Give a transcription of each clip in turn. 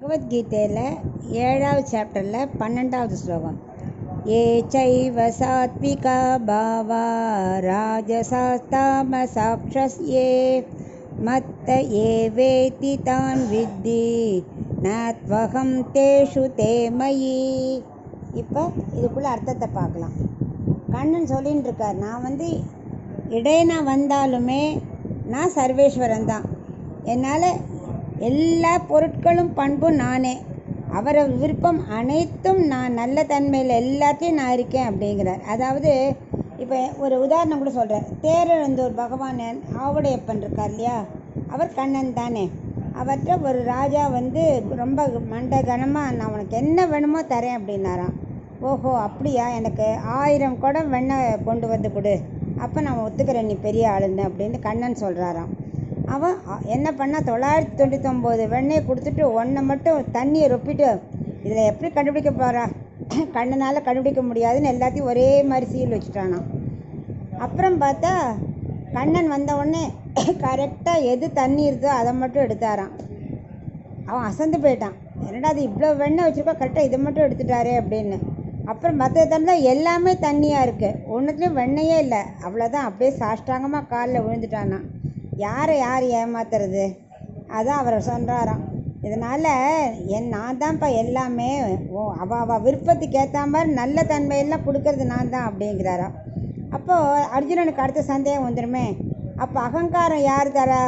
பகவத்கீதையில் 7வது சாப்டரில் 12வது ஸ்லோகம். ஏ சைவ சாத்விகா பாவா ராஜசாஸ்தாமசாக்ஷஸ்யே மத்த ஏவேதி தான் வித்தி நத்வகம் தேஷு தேமயி. இப்போ இதுக்குள்ள அர்த்தத்தை பார்க்கலாம். கண்ணன் சொல்லின்னு இருக்கார், நான் இடையனா வந்தாலுமே நான் சர்வேஸ்வரன் தான். என்னால் எல்லா பொருட்களும் பண்பும் நானே. அவரை விருப்பம் அனைத்தும் நான் நல்ல தன்மையில் எல்லாத்தையும் நான் இருக்கேன் அப்படிங்கிறார். அதாவது இப்போ ஒரு உதாரணம் கூட சொல்கிறார். தேரெழுந்தூர் பகவான் ஆவுடையப்பன் இருக்கார் இல்லையா, அவர் கண்ணன் தானே. அவர்கிட்ட ஒரு ராஜா ரொம்ப மண்ட கனமாக நான் உனக்கு என்ன வேணுமோ தரேன் அப்படின்னாராம். ஓஹோ அப்படியா, எனக்கு 1000 குடம் வெண்ணெய் கொண்டு வந்து கொடு, அப்போ நான் ஒத்துக்கிறேன் நீ பெரிய ஆளுன்னு அப்படின்னு கண்ணன் சொல்கிறாராம். அவன் என்ன பண்ணால் 999 வெண்ணெயை கொடுத்துட்டு ஒன்றை மட்டும் தண்ணியை ரொப்பிட்டு இதில் எப்படி கண்டுபிடிக்க போகிறா, கண்ணனால் கண்டுபிடிக்க முடியாதுன்னு எல்லாத்தையும் ஒரே மாதிரி சீல் வச்சுட்டானான். அப்புறம் பார்த்தா கண்ணன் வந்த உடனே கரெக்டாக எது தண்ணி இருக்கோ அதை மட்டும் எடுத்தாரான். அவன் அசந்து போயிட்டான், என்னடா அது இவ்வளோ வெண்ணெய் வச்சுருக்கா, கரெக்டாக இதை மட்டும் எடுத்துட்டாரே அப்படின்னு. அப்புறம் மற்ற தண்ணி எல்லாமே தண்ணியாக இருக்குது, ஒன்றுத்துலேயும் வெண்ணெயே இல்லை. அவ்வளோதான், அப்படியே சாஷ்டாங்கமாக காலில் விழுந்துட்டானா. யாரை யார் ஏமாத்துறது, அதான் அவர் சொல்கிறாராம். இதனால் நான் தான்ப்பா எல்லாமே, அவள் விருப்பத்துக்கு ஏற்ற மாதிரி நல்ல தன்மையெல்லாம் கொடுக்கறது நான் தான் அப்படிங்கிறாராம். அப்போது அர்ஜுனனுக்கு அடுத்த சந்தேகம் வந்துடுமே, அப்போ அகங்காரம் யார் தரா,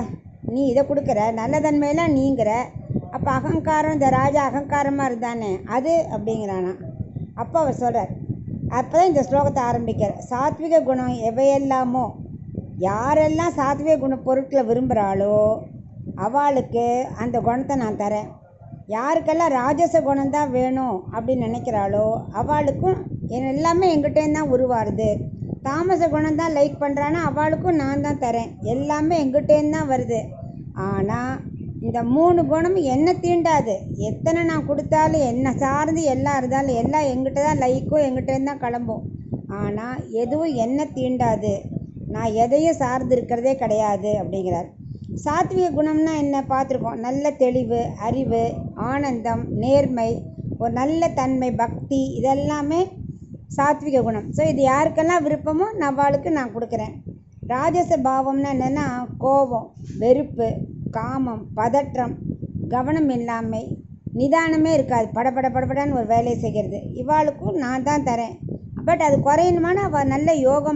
நீ இதை கொடுக்குற, நல்ல தன்மையெல்லாம் நீங்கிற, அப்போ அகங்காரம் இந்த ராஜா அகங்காரமாக இருந்தானே அது அப்படிங்கிறானா. அப்போ அவர் சொல்கிறார், அப்போ தான் இந்த ஸ்லோகத்தை ஆரம்பிக்கிறார். சாத்விக குணம் எவையெல்லாமோ, யாரெல்லாம் சாத்விக குண பொருட்களை விரும்புகிறாளோ அவளுக்கு அந்த குணத்தை நான் தரேன். யாருக்கெல்லாம் ராஜச குணம்தான் வேணும் அப்படின்னு நினைக்கிறாளோ அவளுக்கும் எல்லாமே எங்கிட்டேருந்து தான் உருவாருது. தாமச குணம் தான் லைக் பண்ணுறான்னா அவளுக்கும் நான் தான் தரேன். எல்லாமே எங்கிட்டேருந்து தான் வருது. ஆனால் இந்த 3 குணமும் என்ன தீண்டாது. எத்தனை நான் கொடுத்தாலும் என்ன சார்ந்து எல்லாம் இருந்தாலும் எல்லாம் எங்கிட்ட தான் லைக்கும் எங்கிட்டேருந்து தான் கிளம்பும். ஆனால் எதுவும் என்ன தீண்டாது, நான் எதையும் சார்ந்து இருக்கிறதே கிடையாது அப்படிங்கிறார். சாத்விக குணம்னா என்ன பார்த்துருக்கோம். நல்ல தெளிவு, அறிவு, ஆனந்தம், நேர்மை, ஒரு நல்ல தன்மை, பக்தி, இதெல்லாமே சாத்விக குணம். ஸோ இது யாருக்கெல்லாம் விருப்பமோ அவளுக்கு நான் கொடுக்குறேன். ராஜச பாவம்னா என்னென்னா கோபம், வெறுப்பு, காமம், பதற்றம், கவனம் இல்லாமை, நிதானமே இருக்காது, படபடன்னு ஒரு வேலையை செய்கிறது, இவாளுக்கும் நான் தான் தரேன். பட் அது குறையணுமான அவள் நல்ல யோகா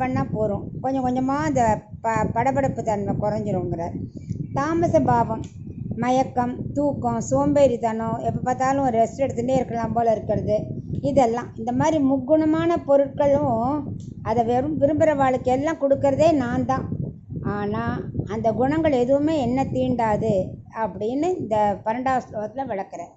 பண்ணால் போகிறோம், கொஞ்சம் கொஞ்சமாக அந்த படபடப்பு தன்மை குறைஞ்சிருங்கிறார். தாமச பாவம் மயக்கம், தூக்கம், சோம்பேறித்தனம், எப்போ பார்த்தாலும் ஒரு ரெஸ்ட் எடுத்துகிட்டே இருக்கலாம் போல் இருக்கிறது, இதெல்லாம் இந்த மாதிரி முக்குணமான பொருட்களும் அதை விரும்புகிற வாழ்க்கை எல்லாம் கொடுக்கறதே நான் தான். ஆனால் அந்த குணங்கள் எதுவுமே என்ன தீண்டாது அப்படின்னு இந்த 12வது ஸ்லோகத்தில் விளக்குறேன்.